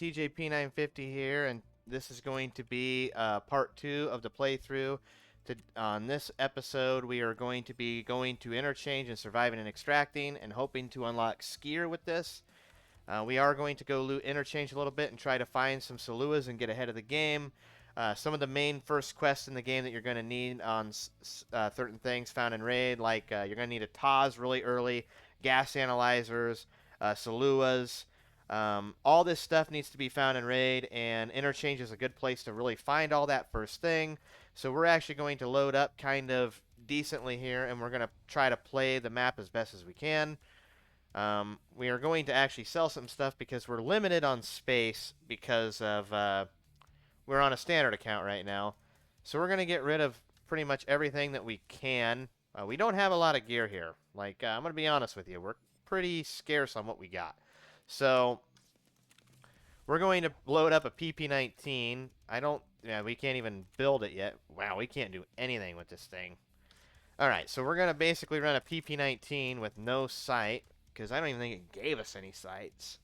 TJP950 here, and this is going to be part 2 of the playthrough. On this episode, we are going to be going to interchange and surviving and extracting and hoping to unlock skier with this. We are going to go loot interchange a little bit and try to find some Saluas and get ahead of the game. Some of the main first quests in the game that you're going to need on certain things found in raid, like you're going to need a TAS really early, gas analyzers, Saluas. All this stuff needs to be found in raid, and interchange is a good place to really find all that first thing. So we're actually going to load up kind of decently here, and we're going to try to play the map as best as we can. We are going to actually sell some stuff because we're limited on space because of we're on a standard account right now. So we're going to get rid of pretty much everything that we can. We don't have a lot of gear here. Like, I'm going to be honest with you. We're pretty scarce on what we got. So we're going to load up a PP-19. We can't even build it yet. Wow, we can't do anything with this thing. Alright, so we're going to basically run a PP-19 with no sight, because I don't even think it gave us any sights.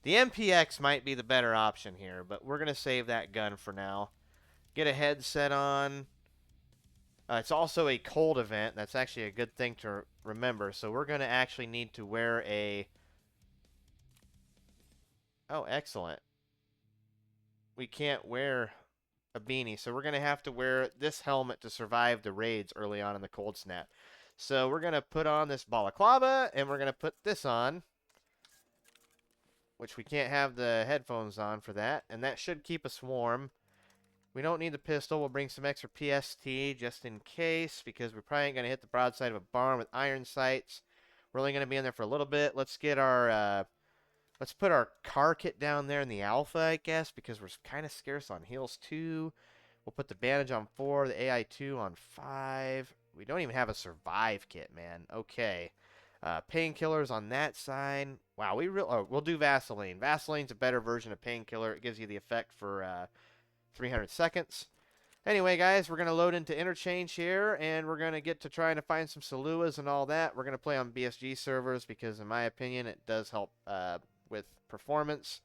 The MPX might be the better option here, but we're going to save that gun for now. Get a headset on. It's also a cold event. That's actually a good thing to remember. So we're going to actually need to wear a... Oh, excellent. We can't wear a beanie, so we're going to have to wear this helmet to survive the raids early on in the cold snap. So we're going to put on this balaclava, and we're going to put this on, which we can't have the headphones on for that, and that should keep us warm. We don't need the pistol. We'll bring some extra PST just in case, because we're probably going to hit the broadside of a barn with iron sights. We're only going to be in there for a little bit. Let's get our... Let's put our car kit down there in the alpha, I guess, because we're kind of scarce on heals 2. We'll put the bandage on 4, the AI2 on 5. We don't even have a survive kit, man. Okay. Painkillers on that side. Wow, we'll do Vaseline. Vaseline's a better version of painkiller. It gives you the effect for 300 seconds. Anyway, guys, we're going to load into interchange here, and we're going to get to trying to find some Saluas and all that. We're going to play on BSG servers because, in my opinion, it does help with performance.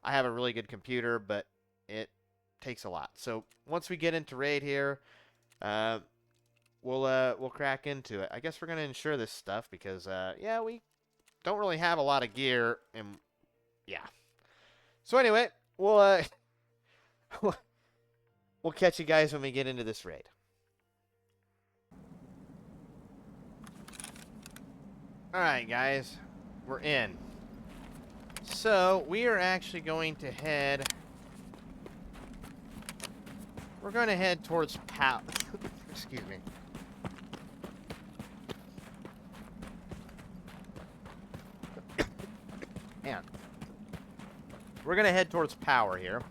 I have a really good computer, but it takes a lot. So once we get into raid here, we'll crack into it. I guess we're gonna insure this stuff because yeah, we don't really have a lot of gear, and yeah. So anyway, we'll catch you guys when we get into this raid. All right, guys, we're in. So, we are actually going to head... We're going to head towards excuse me. Man. We're going to head towards power here.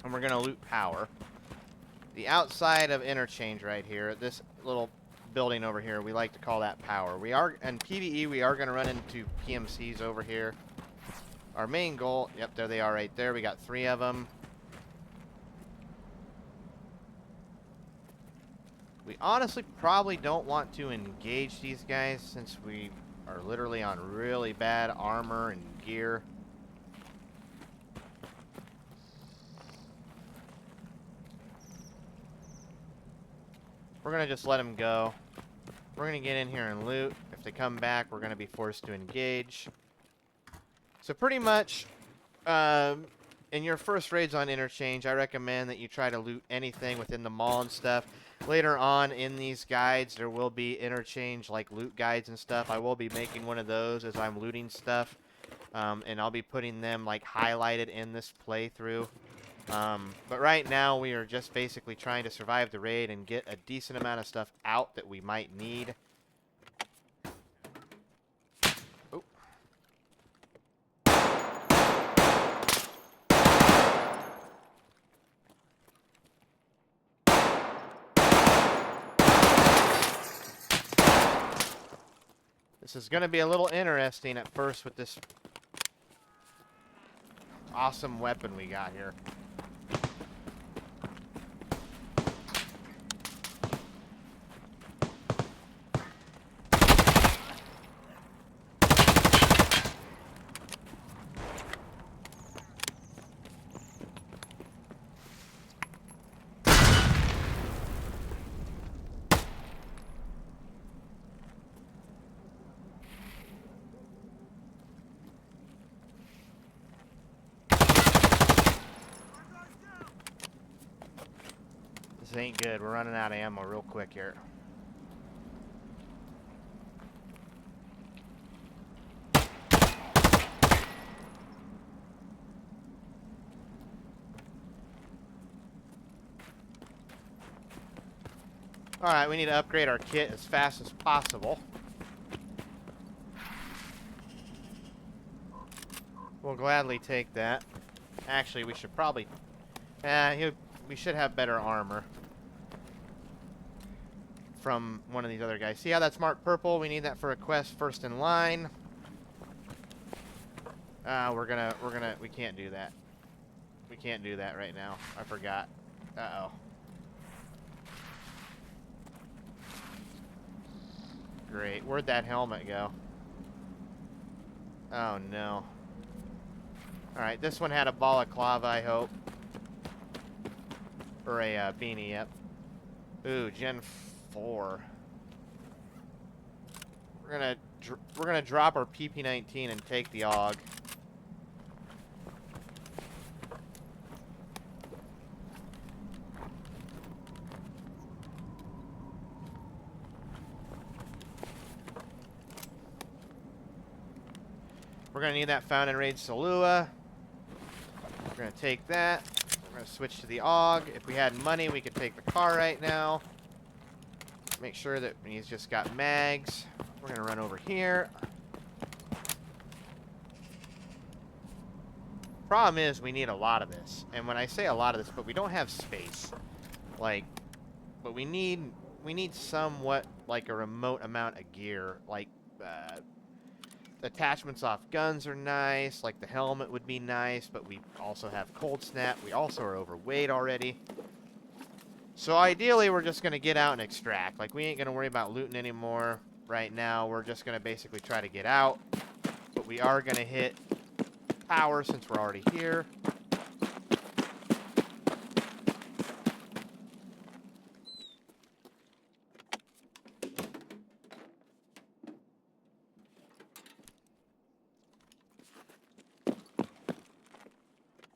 And we're going to loot power. The outside of interchange right here, this little building over here, we like to call that power. We are, in PVE, we are going to run into PMCs over here. Our main goal, yep, there they are right there. We got 3 of them. We honestly probably don't want to engage these guys since we are literally on really bad armor and gear. We're going to just let them go. We're going to get in here and loot. If they come back, we're going to be forced to engage. So pretty much, in your first raids on interchange, I recommend that you try to loot anything within the mall and stuff. Later on in these guides, there will be interchange, like loot guides and stuff. I will be making one of those as I'm looting stuff, and I'll be putting them like highlighted in this playthrough. But right now, we are just basically trying to survive the raid and get a decent amount of stuff out that we might need. This is going to be a little interesting at first with this awesome weapon we got here. This ain't good. We're running out of ammo real quick here. Alright, we need to upgrade our kit as fast as possible. We'll gladly take that. Actually, we should probably... we should have better armor from one of these other guys. See how that's marked purple? We need that for a quest first in line. We can't do that. We can't do that right now. I forgot. Uh-oh. Great. Where'd that helmet go? Oh, no. Alright, this one had a balaclava, I hope. Or a beanie, yep. Ooh, Gen 4. We're gonna drop our PP-19 and take the AUG. We're gonna need that Found and Raid Salua. We're gonna take that. We're gonna switch to the AUG. If we had money, we could take the car right now. Make sure that he's just got mags. We're gonna run over here. Problem is, we need a lot of this. And when I say a lot of this, but we don't have space. Like, but we need somewhat like a remote amount of gear. Like, attachments off guns are nice. Like, the helmet would be nice, but we also have cold snap. We also are overweight already. So ideally, we're just going to get out and extract. Like, we ain't going to worry about looting anymore right now. We're just going to basically try to get out. But we are going to hit power since we're already here.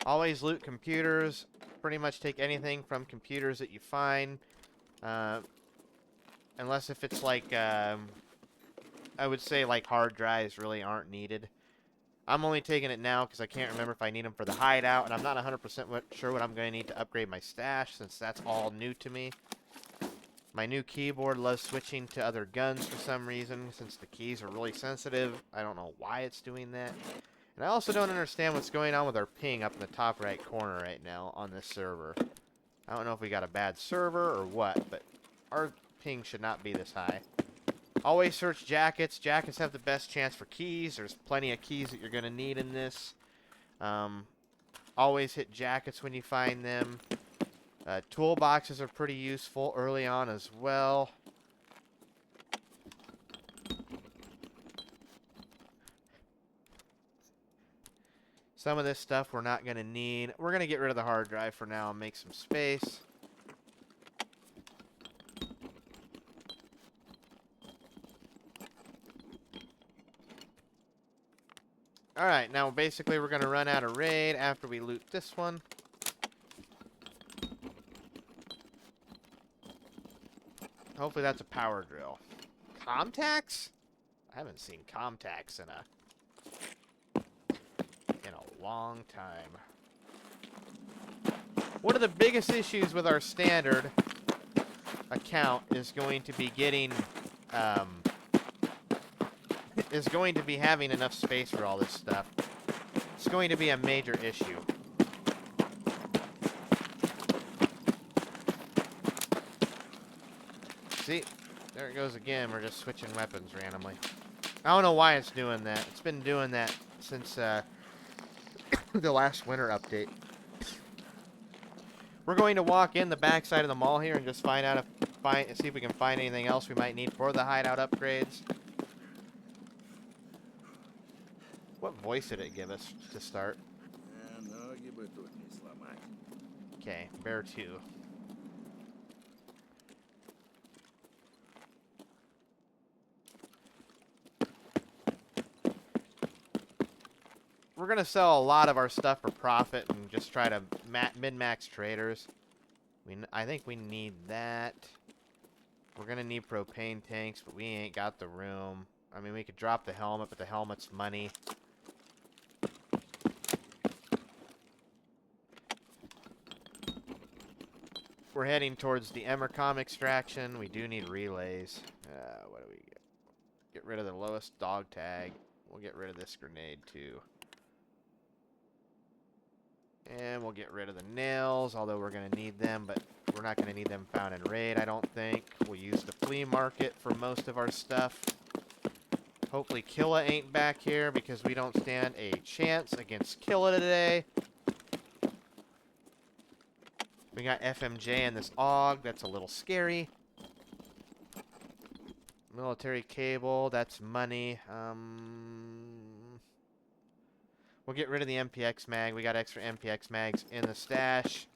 Always loot computers. Pretty much take anything from computers that you find. Unless if it's like, I would say like hard drives really aren't needed. I'm only taking it now because I can't remember if I need them for the hideout. And I'm not 100% sure what I'm going to need to upgrade my stash since that's all new to me. My new keyboard loves switching to other guns for some reason since the keys are really sensitive. I don't know why it's doing that. And I also don't understand what's going on with our ping up in the top right corner right now on this server. I don't know if we got a bad server or what, but our ping should not be this high. Always search jackets. Jackets have the best chance for keys. There's plenty of keys that you're going to need in this. Always hit jackets when you find them. Toolboxes are pretty useful early on as well. Some of this stuff we're not going to need. We're going to get rid of the hard drive for now and make some space. Alright, now basically we're going to run out of raid after we loot this one. Hopefully that's a power drill. Comtax? I haven't seen Comtax in a long time. One of the biggest issues with our standard account is going to be getting having enough space for all this stuff. It's going to be a major issue. See, there it goes again. We're just switching weapons randomly. I don't know why it's doing that. It's been doing that since the last winter update. We're going to walk in the backside of the mall here and just find out see if we can find anything else we might need for the hideout upgrades. What voice did it give us to start? Okay, Bear 2. We're going to sell a lot of our stuff for profit and just try to min-max traders. I think we need that. We're gonna need propane tanks, but we ain't got the room. I mean, we could drop the helmet, but the helmet's money. We're heading towards the Emercom extraction. We do need relays. What do we get? Get rid of the lowest dog tag. We'll get rid of this grenade, too. And we'll get rid of the nails, although we're going to need them, but we're not going to need them found in raid, I don't think. We'll use the flea market for most of our stuff. Hopefully Killa ain't back here, because we don't stand a chance against Killa today. We got FMJ in this AUG. That's a little scary. Military cable. That's money. We'll get rid of the MPX mag. We got extra MPX mags in the stash.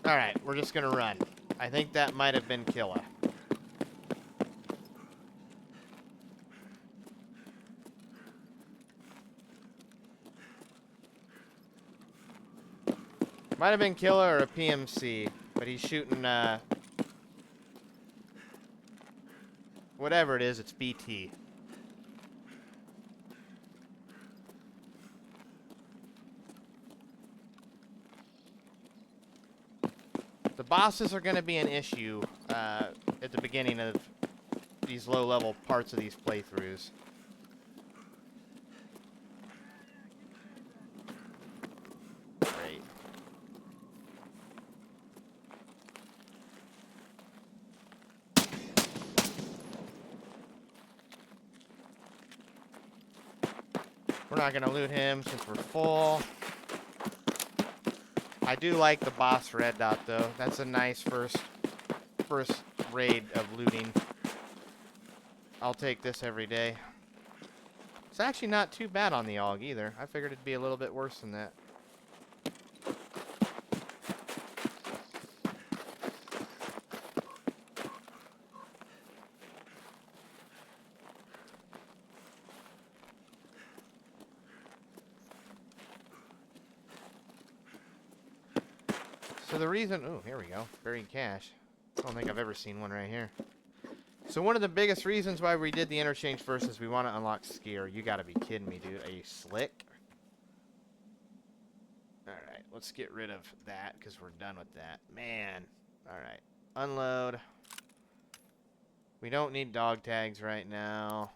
Alright, we're just going to run. I think that might have been Killa. Might have been Killa or a PMC, but he's shooting, whatever it is, it's BT. The bosses are going to be an issue at the beginning of these low-level parts of these playthroughs. Great. We're not going to loot him since we're full. I do like the boss red dot, though. That's a nice first raid of looting. I'll take this every day. It's actually not too bad on the AUG either. I figured it'd be a little bit worse than that. So the reason... Oh, here we go. Buried cache. I don't think I've ever seen one right here. So one of the biggest reasons why we did the interchange first is we want to unlock Skier. You gotta be kidding me, dude. Are you slick? Alright, let's get rid of that because we're done with that. Man. Alright. Unload. We don't need dog tags right now.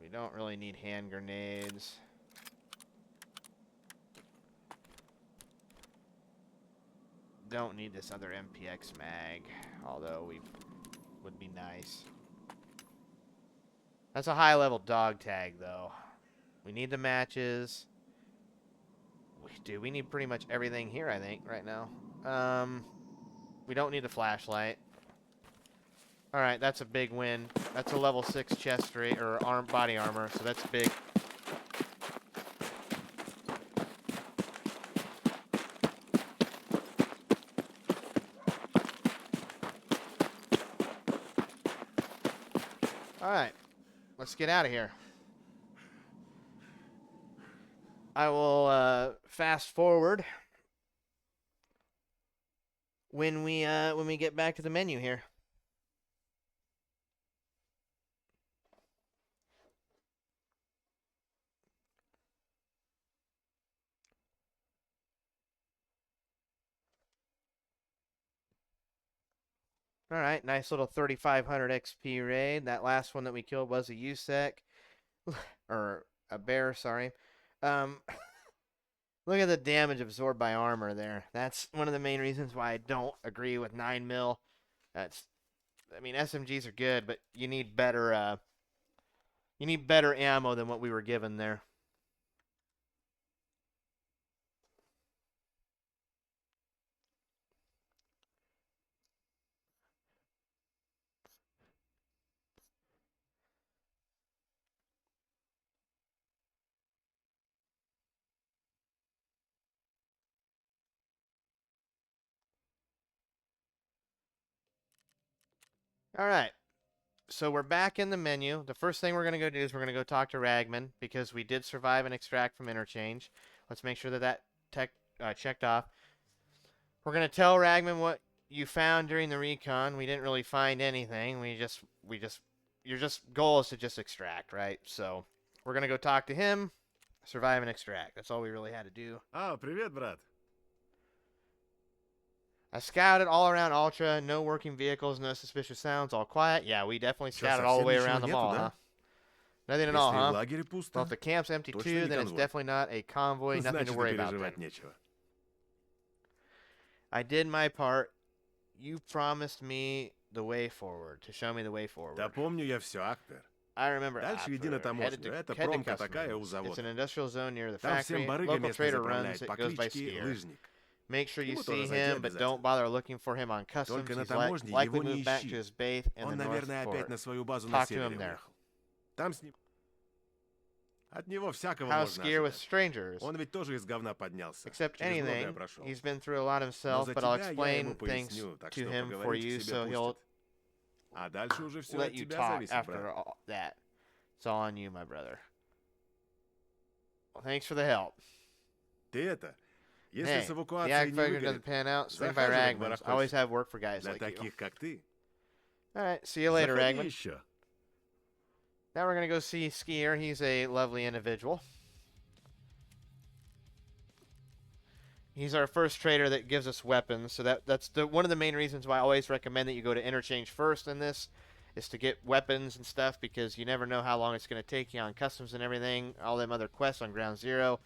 We don't really need hand grenades. Don't need this other MPX mag, although we would be nice. That's a high-level dog tag, though. We need the matches. We need pretty much everything here, I think, right now. We don't need the flashlight. Alright, that's a big win. That's a level 6 chest rate, or body armor, so that's big. Alright, let's get out of here. I will fast forward when we get back to the menu here. Alright, nice little 3,500 XP raid. That last one that we killed was a USEC. Or a bear, sorry. Look at the damage absorbed by armor there. That's one of the main reasons why I don't agree with 9mm. I mean, SMGs are good, but you need better ammo than what we were given there. All right. So we're back in the menu. The first thing we're going to go do is we're going to go talk to Ragman because we did survive and extract from interchange. Let's make sure that tech checked off. We're going to tell Ragman what you found during the recon. We didn't really find anything. Your goal is to just extract, right? So we're going to go talk to him, survive and extract. That's all we really had to do. А, привет, брат. I scouted all around Ultra. No working vehicles, no suspicious sounds, all quiet. Yeah, we definitely scouted all the way around the mall, huh? Nothing at all, huh? Well, if the camp's empty too, then it's definitely not a convoy. Nothing to worry about then. I did my part. You promised me the way forward, to show me the way forward. Да помню я все, Акпер. I remember. Дальше иди на таможню. Это промка такая у завода. It's an industrial zone near the Там factory. всем барыга Local местный trader runs заправляет it, по goes by кличке Skier. Лыжник. Make sure you Ему see тоже зайди him, but don't bother looking for him on customs. Только на He's таможне likely его не moved back to ищи. his base in the Он, North наверное, опять Port. на свою базу на Talk to севере him there. уехал. Там с ним... От него всякого How's можно Skier with ожидать. strangers? Он ведь тоже из говна поднялся. Except Через многое anything, прошел. he's been through a lot himself, Но за but I'll тебя я explain ему things поясню, так to что him for поговорить you, к себе so he'll пустят. А дальше уже все let от you тебя talk зависит, after брат. all that. It's all on you, my brother. Well, thanks for the help. Ты это... Если Hey, с the эвакуацией act не figure doesn't выгорит, pan out, swing by захаживай к Ragman's. I always барахольщику. have work for guys Для like you. таких, как ты. Alright, see you later, Заходи Ragman. еще. Now we're going to go see Skier. He's a lovely individual. He's our first trader that gives us weapons, so that's one of the main reasons why I always recommend that you go to interchange first in this, is to get weapons and stuff, because you never know how long it's going to take you on customs and everything, all them other quests on Ground Zero.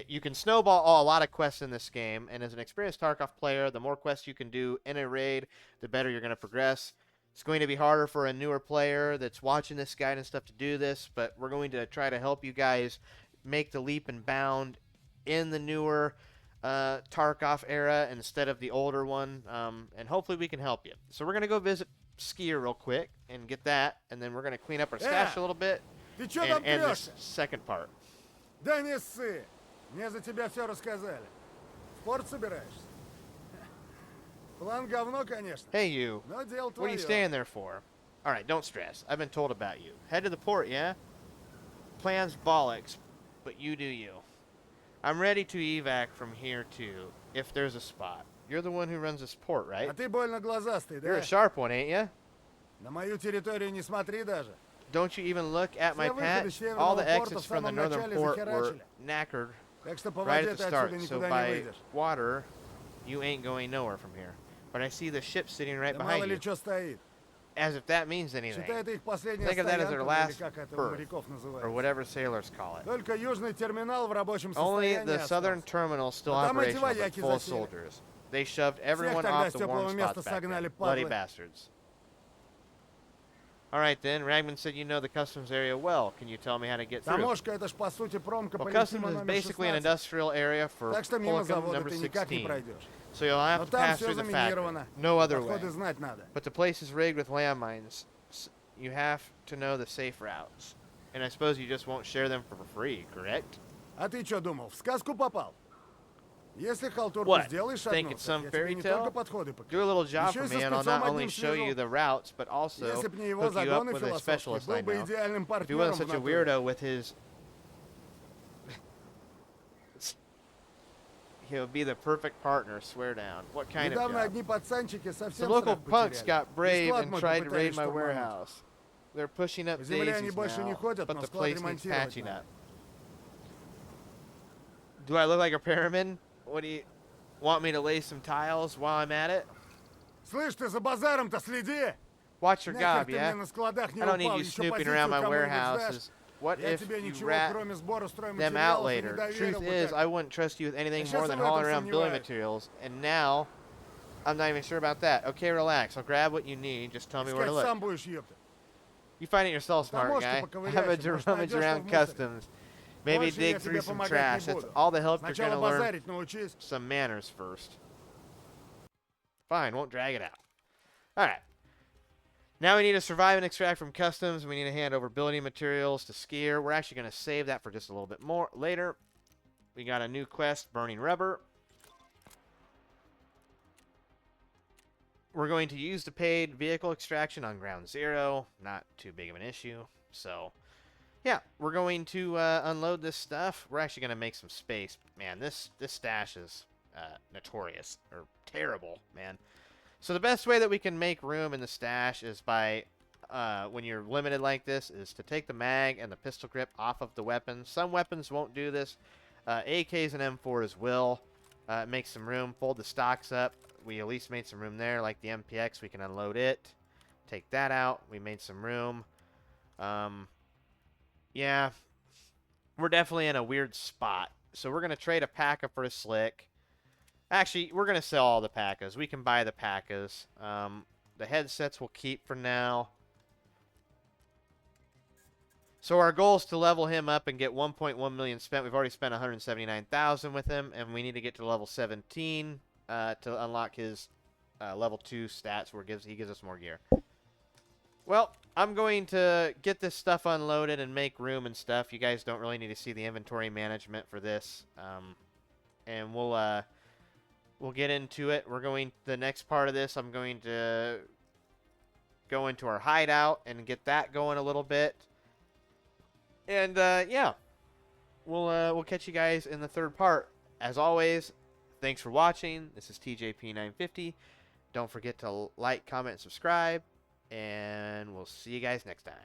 You can snowball a lot of quests in this game, and as an experienced Tarkov player, the more quests you can do in a raid, the better you're going to progress. It's going to be harder for a newer player that's watching this guide and stuff to do this, but we're going to try to help you guys make the leap and bound in the newer Tarkov era instead of the older one, and hopefully we can help you. So we're going to go visit Skier real quick and get that, and then we're going to clean up our stash a little bit Ты чё and там end this трёшься? second part. Да не ссы. Мне за тебя все рассказали. В порт собираешься? План говно, конечно. Hey you, Но дело what are you твоё. staying there for? Alright, don't stress. I've been told about you. Head to the port, yeah? Plan's bollocks, but you do you. I'm ready to evac from here too, if there's a spot. You're the one who runs this port, right? А ты больно глазастый, You're да? a sharp one, ain't ya? На мою территорию не смотри даже. Don't you even look at my Все выходы patch? северного All the порта exits в from the самом northern начале port were захерачили. knackered Так что по right воде at the ты start. отсюда So никуда не by выйдешь. water, you ain't going nowhere from here. But I see the ship sitting right Да мало behind ли you. что стоит. As if that means anything. Считай, это их последняя Think of that as стоянка, their или last как это у berth, моряков or называется. whatever sailors call it. Только южный терминал в рабочем Only состоянии the southern остался. terminal still Но там эти operational, but вояки full of засели. soldiers. They shoved everyone тогда off с the warm теплого места spots back согнали, then. Bloody падлы. bastards. Alright then, Ragman said you know the customs area well. Can you tell me how to get through? Таможка это ж по сути промка Well, по customs линии is номер basically an 16. industrial area for Так что мимо Pullicum завода number ты никак не 16. пройдешь. So you'll have Но to там pass все through the factory. заминировано. No other way. Подходы знать надо. But the place is rigged with landmines. You have to know the safe routes. And I suppose you just won't share them for free, correct? А ты что думал, в сказку попал? Если халтурку What? сделаешь Think одну, it's some так я fairy тебе не только tale? подходы покажу. Do a little job Еще for и со me, and I'll спецом not only одним show you свяжу. the routes, but also Если б не его hook you up загоны with a философские, specialist I был бы know. идеальным If he партнером wasn't в such a натуре. weirdo with his... He would be the perfect partner, swear down. What kind of Недавно job? одни пацанчики совсем Some local страх punks потеряли. got И brave склад and мой tried to попытались raid my штурмануть. warehouse. They're pushing up По земле они daisies больше не now, ходят, but но the склад place needs ремонтировать patching надо. up. Do I look like a pyramid? What do you want me to lay some tiles while I'm at it? Слышь, ты за базаром-то следи! Watch your Нахер gob, ты мне yeah? на складах не I don't need упал, you еще snooping позицию around my кому-нибудь warehouses. сдашь. What Я if тебе you ничего, rat кроме сбора them out стройматериалов и не later? доверил Truth бы is, так. I wouldn't trust you with anything Я more щас than в этом hauling around building сомневаюсь. materials. And now, I'm not even sure about that. Okay, relax. I'll grab what you need. Just tell me where to Искать look. сам будешь, ёпта. You find it yourself, smart Таможку guy. поковыряйся, Have a может, rummage найдешь around что в мусоре. customs. Maybe Больше я dig тебе through some помогать trash. не That's буду. all the help you're Сначала gonna learn. базарить научись. Some manners first. Fine, won't drag it out. Alright. Now we need to survive and extract from customs. We need to hand over building materials to Skier. We're actually going to save that for just a little bit more later. We got a new quest, Burning Rubber. we're going to use the paid vehicle extraction on ground zero. Not too big of an issue. So, yeah, we're going to unload this stuff. We're actually going to make some space. Man, this stash is notorious, or terrible, man. So the best way that we can make room in the stash is by, when you're limited like this, is to take the mag and the pistol grip off of the weapons. Some weapons won't do this. AKs and M4s will. Make some room, fold the stocks up. We at least made some room there, like the MPX. We can unload it. Take that out. We made some room. Yeah, we're definitely in a weird spot. So we're going to trade a P.A.C.A. for a Slick. Actually, we're going to sell all the P.A.C.A.s. We can buy the P.A.C.A.s. The headsets we'll keep for now. So our goal is to level him up and get 1.1 million spent. We've already spent 179,000 with him, and we need to get to level 17 to unlock his level 2 stats where he gives us more gear. Well, I'm going to get this stuff unloaded and make room and stuff. You guys don't really need to see the inventory management for this. And we'll get into it. The next part of this, I'm going to go into our hideout and get that going a little bit. And yeah, we'll catch you guys in the third part. As always, thanks for watching. This is TJP950. Don't forget to like, comment, and subscribe. And we'll see you guys next time.